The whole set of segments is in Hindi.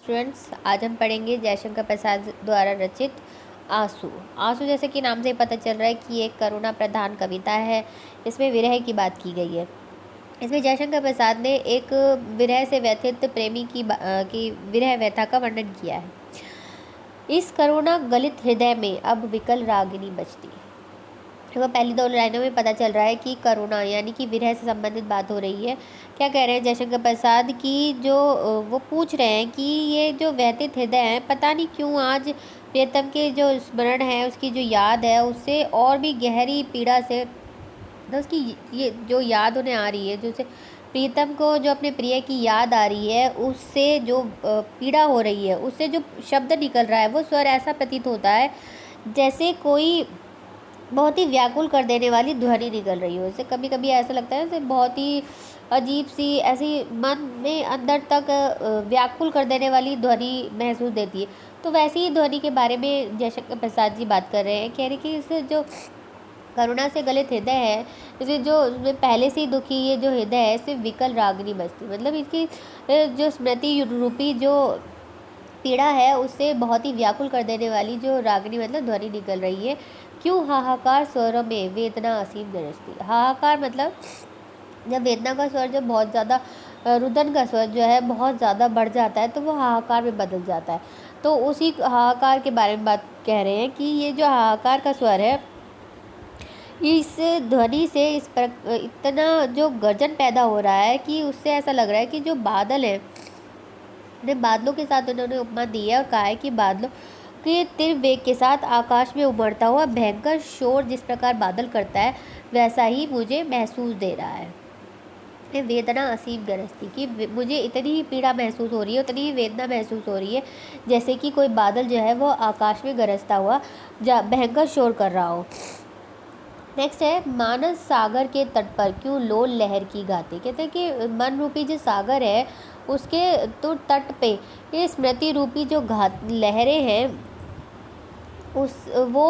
स्टूडेंट्स, आज हम पढ़ेंगे जयशंकर प्रसाद द्वारा रचित आंसू। आंसू जैसे कि नाम से ही पता चल रहा है कि एक करुणा प्रधान कविता है। इसमें विरह की बात की गई है। इसमें जयशंकर प्रसाद ने एक विरह से व्यथित प्रेमी की विरह व्यथा का वर्णन किया है। इस करुणा गलित हृदय में अब विकल रागिनी बजती। तो पहली दो लाइनों में पता चल रहा है कि करुणा यानी कि विरह से संबंधित बात हो रही है। क्या कह रहे हैं जयशंकर प्रसाद की जो वो पूछ रहे हैं कि ये जो व्यथित हृदय है, पता नहीं क्यों आज प्रियतम के जो स्मरण है, उसकी जो याद है, उससे और भी गहरी पीड़ा से, तो उसकी ये जो याद उन्हें आ रही है, जो उसे प्रीतम को जो अपने प्रिय की याद आ रही है, उससे जो पीड़ा हो रही है, उससे जो शब्द निकल रहा है, वो स्वर ऐसा प्रतीत होता है जैसे कोई बहुत ही व्याकुल कर देने वाली ध्वनि निकल रही हो। इससे कभी कभी ऐसा लगता है जैसे बहुत ही अजीब सी ऐसी मन में अंदर तक व्याकुल कर देने वाली ध्वनि महसूस देती है। तो वैसी ही ध्वनि के बारे में जयशंकर प्रसाद जी बात कर रहे हैं। कह रहे कि इस जो करुणा से गलित हृदय है, जैसे जो पहले से ही दुखी ये जो हृदय है, इससे विकल रागिनी बजती, मतलब इसकी जो स्मृति रूपी जो पीड़ा है, उससे बहुत ही व्याकुल कर देने वाली जो रागिनी मतलब ध्वनि निकल रही है। क्यों हाहाकार स्वरों में वेदना असीम गरजती। हाहाकार मतलब जब वेदना का स्वर जब बहुत ज़्यादा रुदन का स्वर जो है बहुत ज़्यादा बढ़ जाता है, तो वो हाहाकार में बदल जाता है। तो उसी हाहाकार के बारे में बात कह रहे हैं कि ये जो हाहाकार का स्वर है, इस ध्वनि से इस पर इतना जो गर्जन पैदा हो रहा है कि उससे ऐसा लग रहा है कि जो बादल है, बादलों के साथ उन्होंने उपमा दी है और कहा है कि बादलों के तीव्र वेग के साथ आकाश में उमड़ता हुआ भयंकर शोर जिस प्रकार बादल करता है, वैसा ही मुझे महसूस दे रहा है। वेदना असीम गरजती, कि मुझे इतनी ही पीड़ा महसूस हो रही है, उतनी ही वेदना महसूस हो रही है जैसे कि कोई बादल जो है वो आकाश में गरजता हुआ भयंकर शोर कर रहा हो। नेक्स्ट है, मानस सागर के तट पर क्यों लोल लहर की गाती। कहते हैं कि मन रूपी जो सागर है, उसके तो तट पे ये स्मृति रूपी जो घात लहरें हैं, उस वो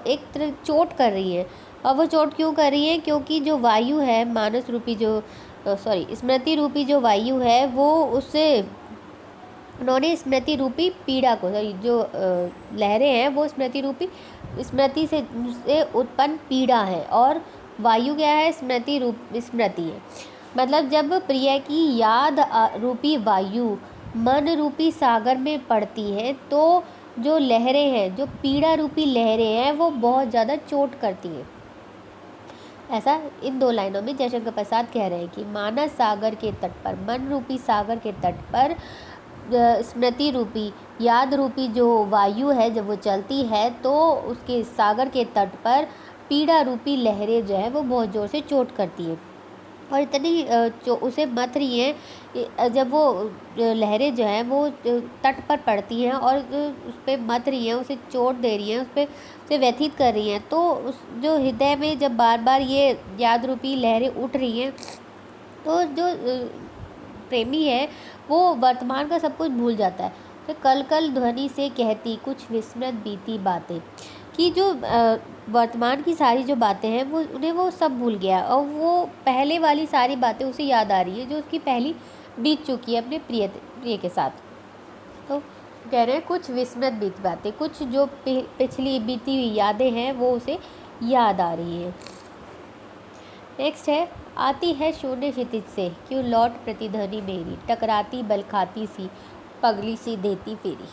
एक तरह चोट कर रही है। और वो चोट क्यों कर रही है? क्योंकि जो वायु है, मानस रूपी जो स्मृति रूपी जो वायु है, वो उससे उन्होंने स्मृति रूपी पीड़ा को, जो लहरें हैं वो स्मृति रूपी स्मृति से उत्पन्न पीड़ा है, और वायु क्या है? स्मृति है। मतलब जब प्रिय की याद रूपी वायु मन रूपी सागर में पड़ती है, तो जो लहरें हैं, जो पीड़ा रूपी लहरें हैं, वो बहुत ज़्यादा चोट करती हैं। ऐसा इन दो लाइनों में जयशंकर प्रसाद कह रहे हैं कि मानस सागर के तट पर, मन रूपी सागर के तट पर स्मृति रूपी याद रूपी जो वायु है, जब वो चलती है, तो उसके सागर के तट पर पीड़ा रूपी लहरें जो है वो बहुत ज़ोर से चोट करती हैं, और इतनी उसे मथ रही हैं। जब वो लहरें जो हैं वो तट पर पड़ती हैं और उस पर मथ रही हैं, उसे चोट दे रही हैं, उस पर उसे व्यथित कर रही हैं, तो उस जो हृदय में जब बार बार ये याद रूपी लहरें उठ रही हैं, तो जो प्रेमी है वो वर्तमान का सब कुछ भूल जाता है। तो कल कल ध्वनि से कहती कुछ विस्मृत बीती बातें, कि जो वर्तमान की सारी जो बातें हैं वो उन्हें वो सब भूल गया, और वो पहले वाली सारी बातें उसे याद आ रही है जो उसकी पहली बीत चुकी है अपने प्रिय के साथ। तो कह रहे हैं कुछ विस्मृत बीती बातें, कुछ जो पिछली बीती हुई यादें हैं वो उसे याद आ रही है। नेक्स्ट है, आती है शून्य क्षितिज से क्यों लौट प्रतिध्वनि मेरी, टकराती बल खाती सी पगली सी देती फेरी।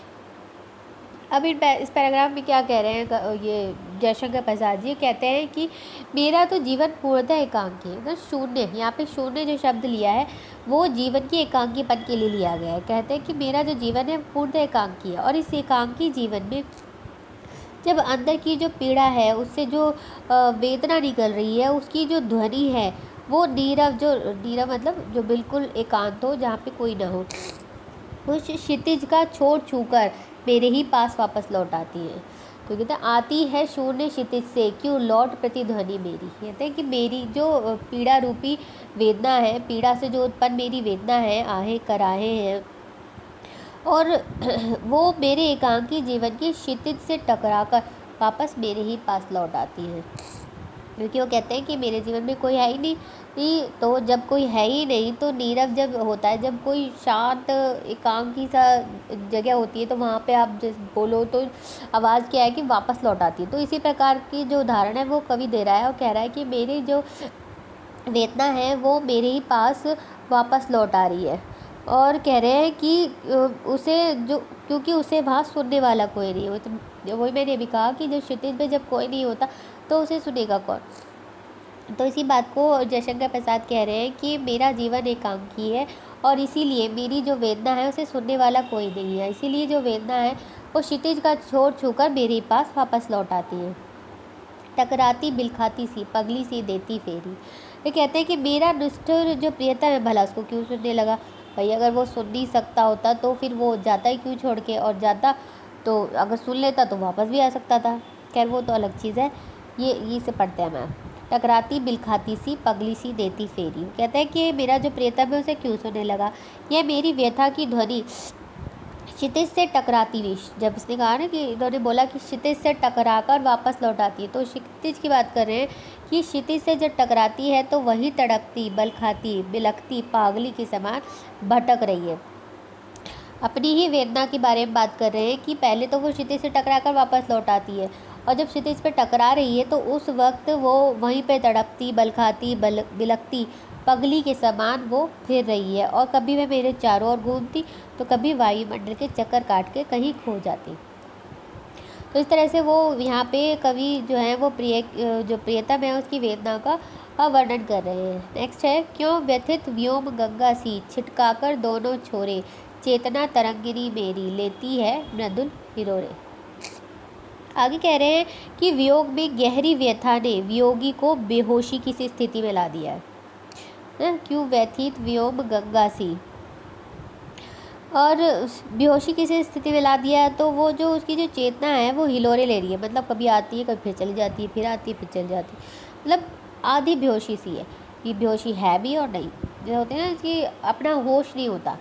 अब इस पैराग्राफ में क्या कह रहे हैं ये जयशंकर प्रसाद जी? कहते हैं कि मेरा तो जीवन पूर्णतः एकांकी है। तो शून्य, यहाँ पे शून्य जो शब्द लिया है वो जीवन की एकांकीपन के लिए लिया गया है। कहते हैं कि मेरा जो जीवन है पूर्णतः एकांकी है, और इस एकांकी जीवन में जब अंदर की जो पीड़ा है, उससे जो वेदना निकल रही है, उसकी जो ध्वनि है वो नीरव मतलब जो बिल्कुल एकांत हो, जहाँ पे कोई ना हो, उस क्षितिज का छोड़ छूकर मेरे ही पास वापस लौट आती है। तो कहते हैं आती है शून्य क्षितिज से क्यों लौट प्रतिध्वनि मेरी। कहते हैं कि मेरी जो पीड़ा रूपी वेदना है, पीड़ा से जो उत्पन्न मेरी वेदना है, आहें कराहें हैं, और वो मेरे एकांकी जीवन की क्षितिज से टकराकर वापस मेरे ही पास लौट आती है। क्योंकि वो कहते हैं कि मेरे जीवन में कोई है ही नहीं तो जब कोई है ही नहीं तो नीरव जब होता है, जब कोई शांत एकांकी सा जगह होती है तो वहाँ पे आप जिस बोलो तो आवाज़ क्या है कि वापस लौट आती है। तो इसी प्रकार की जो उदाहरण है वो कवि दे रहा है और कह रहा है कि मेरी जो वेदना है वो मेरे ही पास वापस लौट आ रही है। और कह रहे हैं कि उसे जो, क्योंकि उसे वहाँ सुनने वाला कोई नहीं हो। तो वही मैंने अभी कहा कि जो क्षितिज पे जब कोई नहीं होता तो उसे सुनेगा कौन। तो इसी बात को जयशंकर प्रसाद कह रहे हैं कि मेरा जीवन एकांकी है और इसीलिए मेरी जो वेदना है उसे सुनने वाला कोई नहीं है, इसीलिए जो वेदना है वो क्षितिज का छोर छूकर मेरे पास वापस लौट आती है। टकराती बिलखाती सी पगली सी देती फेरी। ये कहते हैं कि मेरा निष्ठुर जो प्रियतम है भला उसको क्यों सुनने लगा। भाई अगर वो सुन नहीं सकता होता तो फिर वो जाता ही क्यों छोड़ के, और जाता तो अगर सुन लेता तो वापस भी आ सकता था। खैर वो तो अलग चीज़ है। ये से पढ़ते हैं मैम। टकराती बिलखाती सी पगली सी देती फेरी। कहते हैं कि मेरा जो प्रियतम है उसे क्यों सुनने लगा। यह मेरी व्यथा की ध्वनि क्षितिज से टकराती हुई, जब इसने कहा ना कि इन्होंने बोला कि क्षितिज से टकराकर वापस लौट आती है, तो क्षितिज की बात कर रहे हैं कि क्षितिज से जब टकराती है तो वही तड़पती बल खाती बिलखती पागली के समान भटक रही है। अपनी ही वेदना के बारे में बात कर रहे हैं कि पहले तो वो क्षितिज से टकराकर वापस लौट आती है और जब क्षितिज पर टकरा रही है तो उस वक्त वो वहीं पे तड़पती बल खाती बिलखती पगली के समान वो फिर रही है, और कभी वह मेरे चारों ओर घूमती तो कभी वायुमंडल के चक्कर काट के कहीं खो जाती। तो इस तरह से वो यहाँ पे कवि जो है वो जो प्रियतम है उसकी वेदना का वर्णन कर रहे हैं। नेक्स्ट है, क्यों व्यथित व्योम गंगा सी छिटकाकर दोनों छोरे चेतना तरंगिनी मेरी लेती है मृदुल हिरोरे। आगे कह रहे हैं कि वियोग में गहरी व्यथा ने वियोगी को बेहोशी की सी स्थिति में ला दिया है। क्यों व्यथित व्योम गंगा सी, और बेहोशी किसी स्थिति में ला दिया है तो वो जो उसकी जो चेतना है वो हिलोरे ले रही है, मतलब कभी आती है कभी फिर चली जाती है, फिर आती है फिर चली जाती है, मतलब आधी बेहोशी सी है। ये बेहोशी है भी और नहीं, जो होते हैं ना कि अपना होश नहीं होता,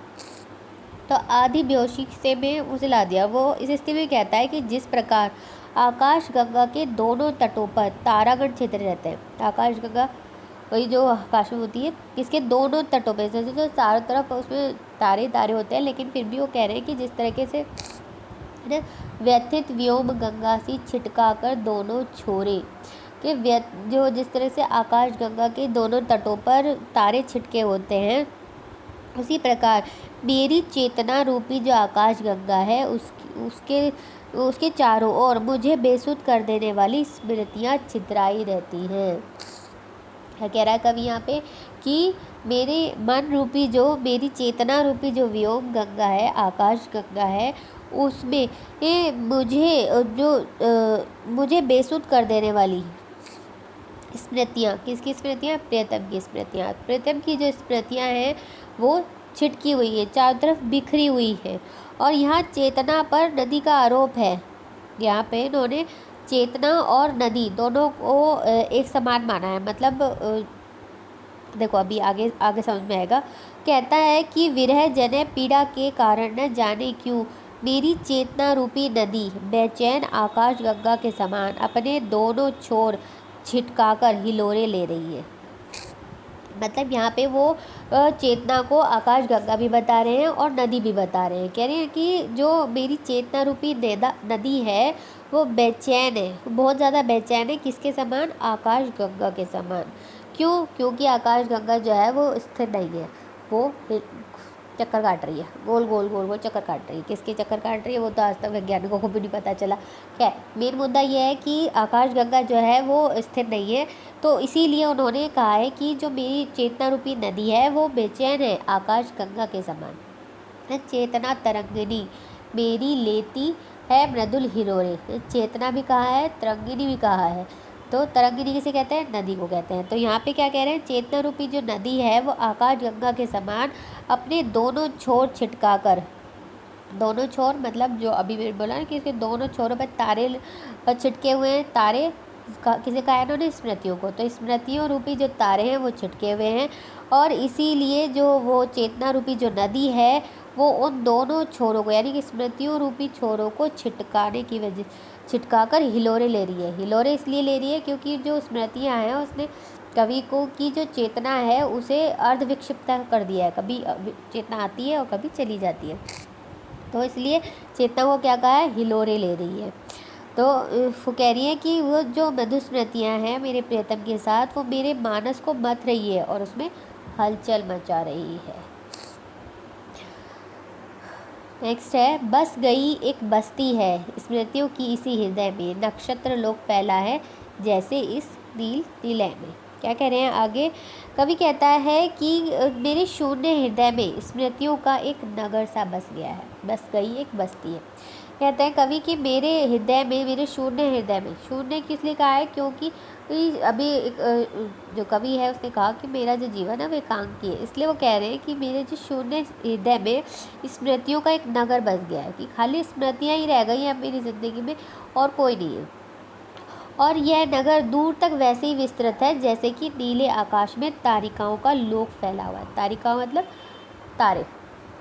तो आधी बेहोशी से में उसे ला दिया। वो इस स्थिति में कहता है कि जिस प्रकार आकाश गंगा के दोनों तटों पर तारागण छिद्र रहते हैं। आकाश गंगा वही जो आकाश में होती है, इसके दोनों तटों पे जैसे जो चारों तरफ उसमें तारे तारे होते हैं, लेकिन फिर भी वो कह रहे हैं कि जिस तरीके से व्यथित व्योम गंगा सी छिटका कर दोनों छोरे कि जो जिस तरह से आकाश गंगा के दोनों तटों पर तारे छिटके होते हैं, उसी प्रकार मेरी चेतना रूपी जो आकाश गंगा है उसके चारों ओर मुझे बेसुध कर देने वाली स्मृतियाँ छितराई रहती हैं। क्या कह रहा है कवि यहाँ पे कि मेरे मन रूपी जो मेरी चेतना रूपी जो व्योम गंगा है आकाश गंगा है उसमें ये मुझे बेसुध कर देने वाली स्मृतियाँ, किसकी स्मृतियाँ, प्रियतम की स्मृतियाँ। प्रियतम की जो स्मृतियाँ हैं वो छिटकी हुई है, चारों तरफ बिखरी हुई है। और यहाँ चेतना पर नदी का आरोप है। यहाँ पे इन्होंने चेतना और नदी दोनों को एक समान माना है, मतलब देखो अभी आगे आगे समझ में आएगा। कहता है कि विरह जने पीड़ा के कारण न जाने क्यों मेरी चेतना रूपी नदी बेचैन आकाश गंगा के समान अपने दोनों छोर छिटकाकर हिलोरे ले रही है। मतलब यहाँ पे वो चेतना को आकाश गंगा भी बता रहे हैं और नदी भी बता रहे हैं। कह रहे हैं कि जो मेरी चेतना रूपी नदी है वो बेचैन है, बहुत ज़्यादा बेचैन है, किसके समान, आकाश गंगा के समान। क्यों, क्योंकि आकाश गंगा जो है वो स्थिर नहीं है, वो चक्कर काट रही है, गोल गोल गोल गोल चक्कर काट रही है। किसके चक्कर काट रही है वो तो आज तक वैज्ञानिकों को भी नहीं पता चला। क्या मेन मुद्दा ये है कि आकाश गंगा जो है वो स्थिर नहीं है, तो इसीलिए उन्होंने कहा है कि जो मेरी चेतना रूपी नदी है वो बेचैन है आकाश गंगा के समान। चेतना तरंगिनी मेरी लेती है मृदुल हिरोरे। चेतना भी कहा है, तरंगिनी भी कहा है। तो तरंगिनी किसे कहते हैं, नदी को कहते हैं। तो यहाँ पे क्या कह रहे हैं, चेतना रूपी जो नदी है वो आकाश गंगा के समान अपने दोनों छोर छिटका कर, दोनों छोर मतलब जो अभी मैंने बोला ना कि इसके दोनों छोरों पर तारे छिटके हुए हैं। तारे किसे कहा है इन्होंने, स्मृतियों को। तो स्मृतियों रूपी जो तारे हैं वो छिटके हुए हैं, और इसीलिए जो वो चेतना रूपी जो नदी है वो उन दोनों छोरों को यानी कि स्मृतियों रूपी छोरों को छिटका कर हिलोरे ले रही है। हिलोरे इसलिए ले रही है क्योंकि जो स्मृतियाँ हैं उसने कवि को की जो चेतना है उसे अर्ध विक्षिप्त कर दिया है, कभी चेतना आती है और कभी चली जाती है, तो इसलिए चेतना को क्या कहा है, हिलोरे ले रही है। तो वो कह रही है कि वो जो मधुस्मृतियाँ हैं मेरे प्रियतम के साथ, वो मेरे मानस को मथ रही है और उसमें हलचल मचा रही है। नेक्स्ट है, बस गई एक बस्ती है स्मृतियों की इसी हृदय में, नक्षत्र लोक फैला है जैसे इस नील निलय में। क्या कह रहे हैं आगे, कवि कहता है कि मेरे शून्य हृदय में स्मृतियों का एक नगर सा बस गया है। बस गई एक बस्ती है, कहते हैं कवि कि मेरे हृदय में, मेरे शून्य हृदय में, शून्य किस लिए कहा है, क्योंकि अभी एक जो कवि है उसने कहा कि मेरा जो जीवन है वो एकांकी है, इसलिए वो कह रहे हैं कि मेरे जो शून्य हृदय में स्मृतियों का एक नगर बस गया है, कि खाली स्मृतियाँ ही रह गई हैं मेरी ज़िंदगी में और कोई नहीं है। और यह नगर दूर तक वैसे ही विस्तृत है जैसे कि नीले आकाश में तारिकाओं का लोक फैला हुआ है। तारिकाओं मतलब तारे,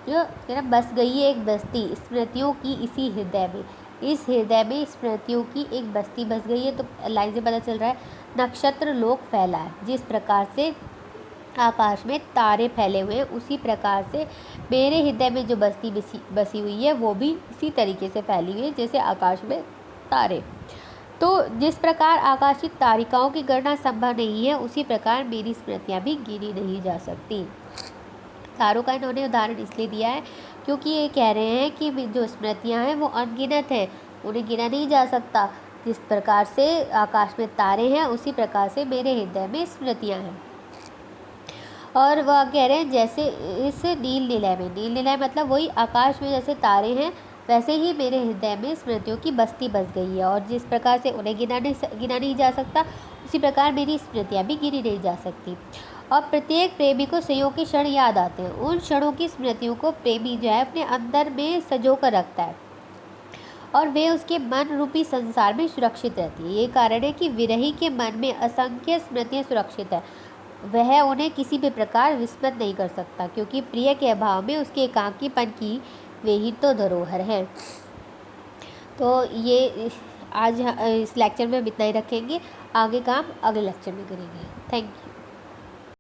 जो कह बस गई है एक बस्ती स्मृतियों की इसी हृदय में, इस हृदय में स्मृतियों की एक बस्ती बस गई है। तो लाइन से पता चल रहा है नक्षत्र लोक फैला है, जिस प्रकार से आकाश में तारे फैले हुए हैं उसी प्रकार से मेरे हृदय में जो बस्ती बसी हुई है वो भी इसी तरीके से फैली हुई है जैसे आकाश में तारे। तो जिस प्रकार आकाशीय तारिकाओं की गणना संभव नहीं है, उसी प्रकार मेरी स्मृतियाँ भी गिनी नहीं जा सकती। तारों का इन्होंने उदाहरण इसलिए दिया है क्योंकि ये कह रहे हैं कि जो स्मृतियाँ हैं वो अनगिनत हैं, उन्हें गिना नहीं जा सकता। जिस प्रकार से आकाश में तारे हैं उसी प्रकार से मेरे हृदय में स्मृतियाँ हैं। और वह कह रहे हैं जैसे इस नील निलय में, नील निलय मतलब वही आकाश में जैसे तारे हैं वैसे ही मेरे हृदय में स्मृतियों की बस्ती बस गई है, और जिस प्रकार से उन्हें गिना नहीं जा सकता उसी प्रकार मेरी स्मृतियाँ भी गिनी नहीं जा सकती। और प्रत्येक प्रेमी को संयोग के क्षण याद आते हैं, उन क्षणों की स्मृतियों को प्रेमी जो है अपने अंदर में सजो कर रखता है और वे उसके मन रूपी संसार में सुरक्षित रहती है। ये कारण है कि विरही के मन में असंख्य स्मृतियाँ सुरक्षित है, वह उन्हें किसी भी प्रकार विस्मृत नहीं कर सकता, क्योंकि प्रिय के अभाव में उसके एकांकीपन की वे ही तो धरोहर हैं। तो ये आज इस लेक्चर में हम इतना ही रखेंगे, आगे काम अगले लेक्चर में करेंगे। Thank you.